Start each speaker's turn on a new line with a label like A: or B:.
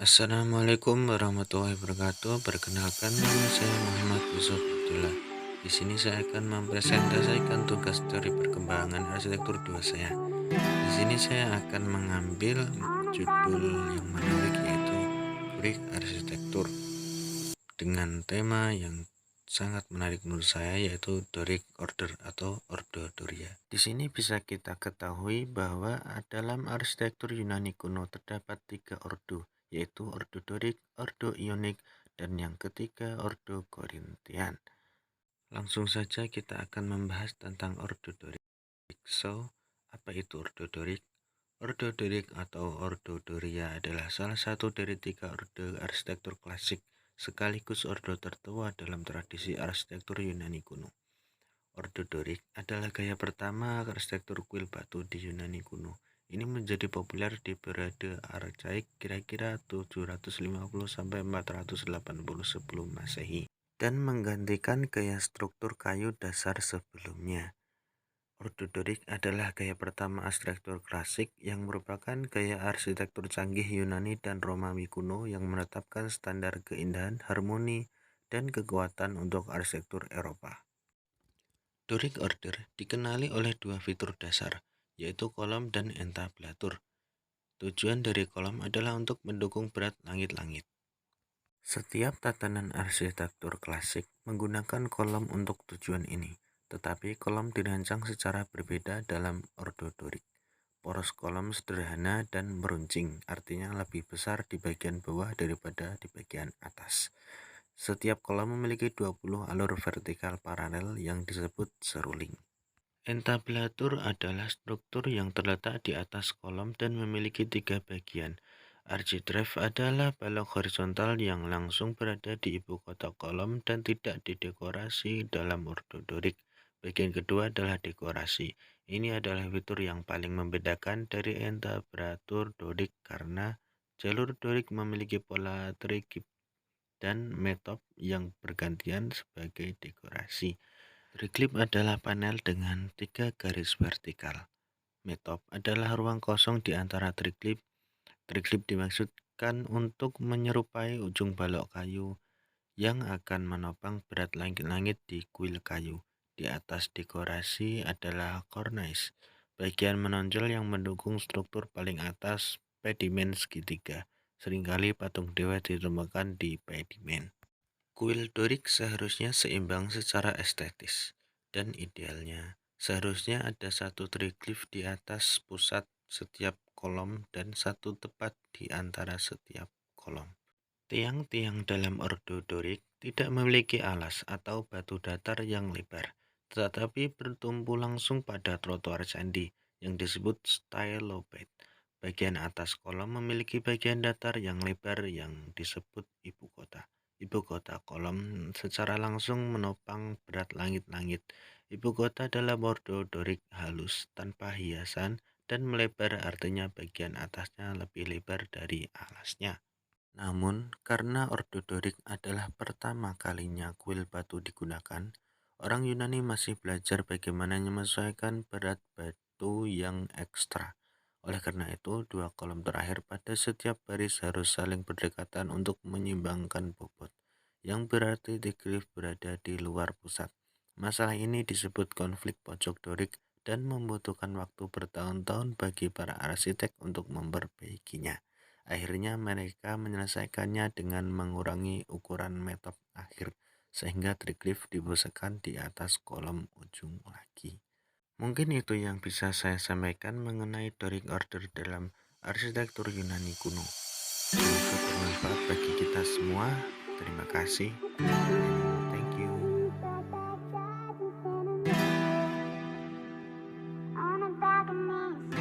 A: Assalamualaikum warahmatullahi wabarakatuh. Perkenalkan, nama saya Muhammad Yusuf Abdullah. Di sini saya akan mempresentasikan tugas dari perkembangan arsitektur 2 saya. Di sini saya akan mengambil judul yang menarik, yaitu Doric Arsitektur, dengan tema yang sangat menarik menurut saya, yaitu Doric Order atau Ordo Doria. Di sini bisa kita ketahui bahwa dalam arsitektur Yunani kuno terdapat 3 ordo, yaitu Ordo Doric, Ordo Ionik, dan yang ketiga Ordo Korintian. Langsung saja kita akan membahas tentang Ordo Doric. So, apa itu Ordo Doric? Ordo Doric atau Ordo Doria adalah salah satu dari 3 orde arsitektur klasik, sekaligus ordo tertua dalam tradisi arsitektur Yunani kuno. Ordo Doric adalah gaya pertama arsitektur kuil batu di Yunani kuno. Ini menjadi populer di periode Archaik kira-kira 750 sampai 480 sebelum Masehi dan menggantikan gaya struktur kayu dasar sebelumnya. Ordo Doric adalah gaya pertama arsitektur klasik yang merupakan gaya arsitektur canggih Yunani dan Romawi kuno yang menetapkan standar keindahan, harmoni, dan kekuatan untuk arsitektur Eropa. Doric Order dikenali oleh 2 fitur dasar, yaitu kolom dan entablatur. Tujuan dari kolom adalah untuk mendukung berat langit-langit. Setiap tatanan arsitektur klasik menggunakan kolom untuk tujuan ini, tetapi kolom dirancang secara berbeda dalam Ordo Doric. Poros kolom sederhana dan meruncing, artinya lebih besar di bagian bawah daripada di bagian atas. Setiap kolom memiliki 20 alur vertikal paralel yang disebut seruling. Entablatur adalah struktur yang terletak di atas kolom dan memiliki 3 bagian. Architrave adalah balok horizontal yang langsung berada di ibu kota kolom dan tidak didekorasi dalam Ordo Doric. Bagian kedua adalah dekorasi. Ini adalah fitur yang paling membedakan dari entablatur Doric karena jalur Doric memiliki pola triglyph dan metop yang bergantian sebagai dekorasi. Triglyph adalah panel dengan 3 garis vertikal. Metop adalah ruang kosong di antara triglyph. Triglyph dimaksudkan untuk menyerupai ujung balok kayu yang akan menopang berat langit-langit di kuil kayu. Di atas dekorasi adalah cornice, bagian menonjol yang mendukung struktur paling atas pedimen segitiga. Seringkali patung dewa ditemukan di pedimen. Kuil Doric seharusnya seimbang secara estetis, dan idealnya seharusnya ada 1 triglyph di atas pusat setiap kolom dan 1 tepat di antara setiap kolom. Tiang-tiang dalam Ordo Doric tidak memiliki alas atau batu datar yang lebar, tetapi bertumpu langsung pada trotoar candi yang disebut stylobed. Bagian atas kolom memiliki bagian datar yang lebar yang disebut ibu kota. Ibu kota kolom secara langsung menopang berat langit-langit. Ibu kota adalah Ordo Doric halus, tanpa hiasan, dan melebar, artinya bagian atasnya lebih lebar dari alasnya. Namun, karena Ordo Doric adalah pertama kalinya kuil batu digunakan, orang Yunani masih belajar bagaimana menyesuaikan berat batu yang ekstra. Oleh karena itu, 2 kolom terakhir pada setiap baris harus saling berdekatan untuk menyeimbangkan bobot, yang berarti triglyph berada di luar pusat. Masalah ini disebut konflik pojok Doric dan membutuhkan waktu bertahun-tahun bagi para arsitek untuk memperbaikinya. Akhirnya mereka menyelesaikannya dengan mengurangi ukuran metop akhir, sehingga triglyph dipusatkan di atas kolom ujung lagi. Mungkin itu yang bisa saya sampaikan mengenai Doric Order dalam arsitektur Yunani kuno. Semoga bermanfaat bagi kita semua. Terima kasih.